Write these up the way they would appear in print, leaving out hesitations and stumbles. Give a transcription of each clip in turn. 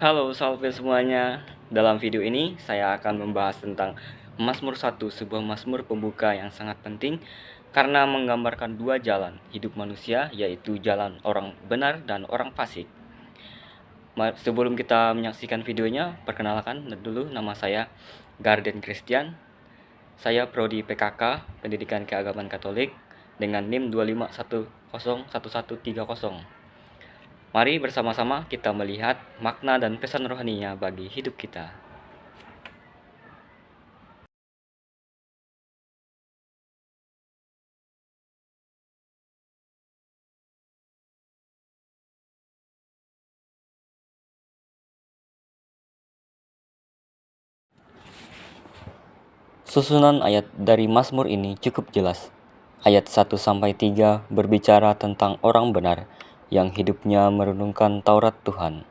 Halo, salve semuanya. Dalam video ini saya akan membahas tentang Mazmur 1, sebuah mazmur pembuka yang sangat penting karena menggambarkan dua jalan hidup manusia, yaitu jalan orang benar dan orang fasik. Sebelum kita menyaksikan videonya, perkenalkan dulu, nama saya Garden Christian. Saya prodi PKK, Pendidikan Keagamaan Katolik, dengan NIM 251011130. Mari bersama-sama kita melihat makna dan pesan rohaninya bagi hidup kita. Susunan ayat dari Mazmur ini cukup jelas. Ayat 1-3 berbicara tentang orang benar yang hidupnya merenungkan Taurat Tuhan.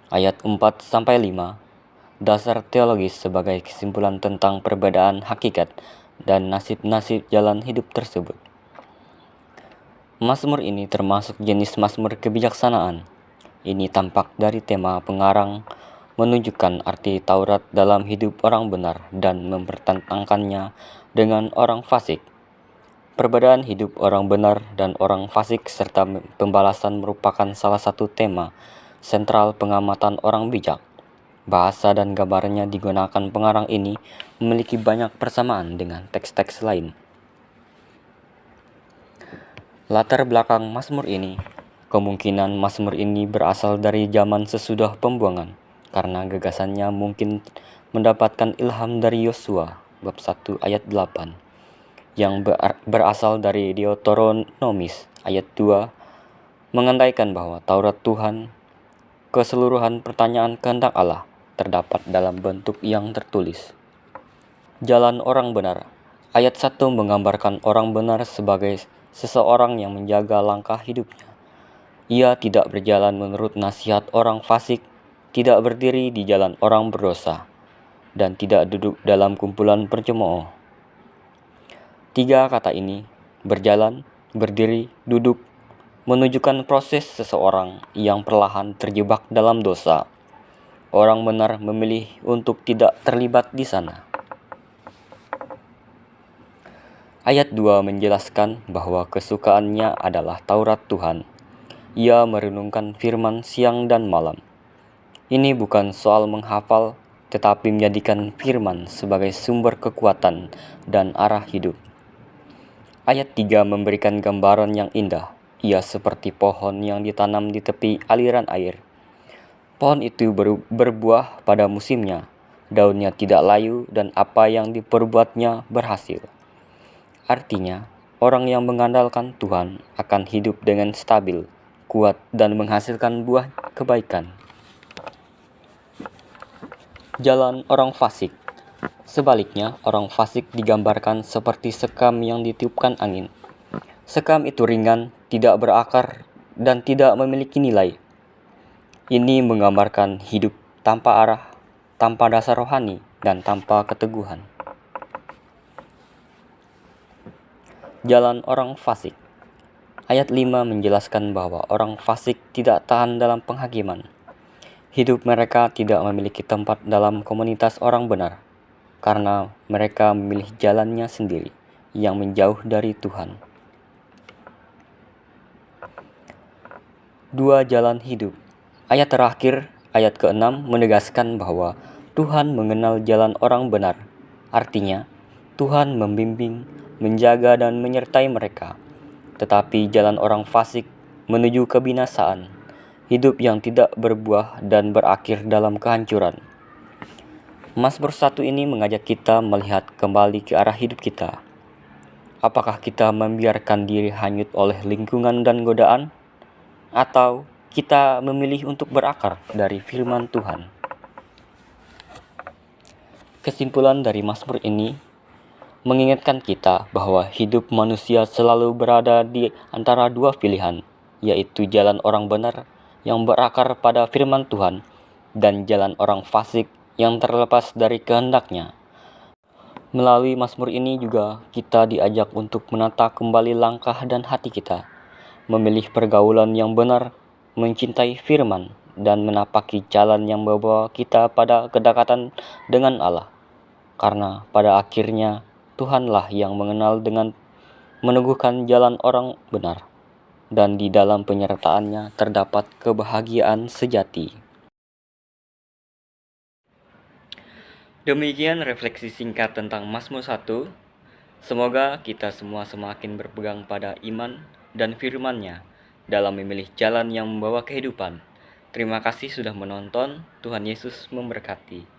Ayat 4-5 dasar teologis sebagai kesimpulan tentang perbedaan hakikat dan nasib-nasib jalan hidup tersebut. Mazmur ini termasuk jenis mazmur kebijaksanaan. Ini tampak dari tema pengarang menunjukkan arti Taurat dalam hidup orang benar dan mempertentangkannya dengan orang fasik. Perbedaan hidup orang benar dan orang fasik serta pembalasan merupakan salah satu tema sentral pengamatan orang bijak. Bahasa dan gambarnya digunakan pengarang ini memiliki banyak persamaan dengan teks-teks lain. Latar belakang Mazmur ini, kemungkinan Mazmur ini berasal dari zaman sesudah pembuangan, karena gagasannya mungkin mendapatkan ilham dari Yosua bab 1 ayat 8 yang berasal dari Deuteronomis ayat 2 mengandaikan bahwa Taurat Tuhan, keseluruhan pertanyaan kehendak Allah, terdapat dalam bentuk yang tertulis. Jalan orang benar. Ayat 1 menggambarkan orang benar sebagai seseorang yang menjaga langkah hidupnya. Ia tidak berjalan menurut nasihat orang fasik, tidak berdiri di jalan orang berdosa, dan tidak duduk dalam kumpulan pencemooh. 3 kata ini, berjalan, berdiri, duduk, menunjukkan proses seseorang yang perlahan terjebak dalam dosa. Orang benar memilih untuk tidak terlibat di sana. Ayat 2 menjelaskan bahwa kesukaannya adalah Taurat Tuhan. Ia merenungkan firman siang dan malam. Ini bukan soal menghafal, tetapi menjadikan firman sebagai sumber kekuatan dan arah hidup. Ayat 3 memberikan gambaran yang indah. Ia seperti pohon yang ditanam di tepi aliran air. Pohon itu berbuah pada musimnya, daunnya tidak layu dan apa yang diperbuatnya berhasil. Artinya, orang yang mengandalkan Tuhan akan hidup dengan stabil, kuat, dan menghasilkan buah kebaikan. Jalan orang fasik. Sebaliknya, orang fasik digambarkan seperti sekam yang ditiupkan angin. Sekam itu ringan, tidak berakar, dan tidak memiliki nilai. Ini menggambarkan hidup tanpa arah, tanpa dasar rohani, dan tanpa keteguhan. Jalan orang fasik. Ayat 5 menjelaskan bahwa orang fasik tidak tahan dalam penghakiman. Hidup mereka tidak memiliki tempat dalam komunitas orang benar, karena mereka memilih jalannya sendiri yang menjauh dari Tuhan. 2 jalan hidup. Ayat terakhir, ayat ke-6 menegaskan bahwa Tuhan mengenal jalan orang benar. Artinya, Tuhan membimbing, menjaga dan menyertai mereka. Tetapi jalan orang fasik menuju kebinasaan, hidup yang tidak berbuah dan berakhir dalam kehancuran. Mazmur 1 ini mengajak kita melihat kembali ke arah hidup kita. Apakah kita membiarkan diri hanyut oleh lingkungan dan godaan? Atau kita memilih untuk berakar dari firman Tuhan? Kesimpulan dari Mazmur ini mengingatkan kita bahwa hidup manusia selalu berada di antara dua pilihan, yaitu jalan orang benar yang berakar pada firman Tuhan dan jalan orang fasik yang terlepas dari kehendaknya. Melalui Mazmur ini juga kita diajak untuk menata kembali langkah dan hati kita, memilih pergaulan yang benar, mencintai firman, dan menapaki jalan yang membawa kita pada kedekatan dengan Allah. Karena pada akhirnya Tuhanlah yang mengenal dengan meneguhkan jalan orang benar, dan di dalam penyertaannya terdapat kebahagiaan sejati. Demikian refleksi singkat tentang Mazmur 1. Semoga kita semua semakin berpegang pada iman dan firman-Nya dalam memilih jalan yang membawa kehidupan. Terima kasih sudah menonton. Tuhan Yesus memberkati.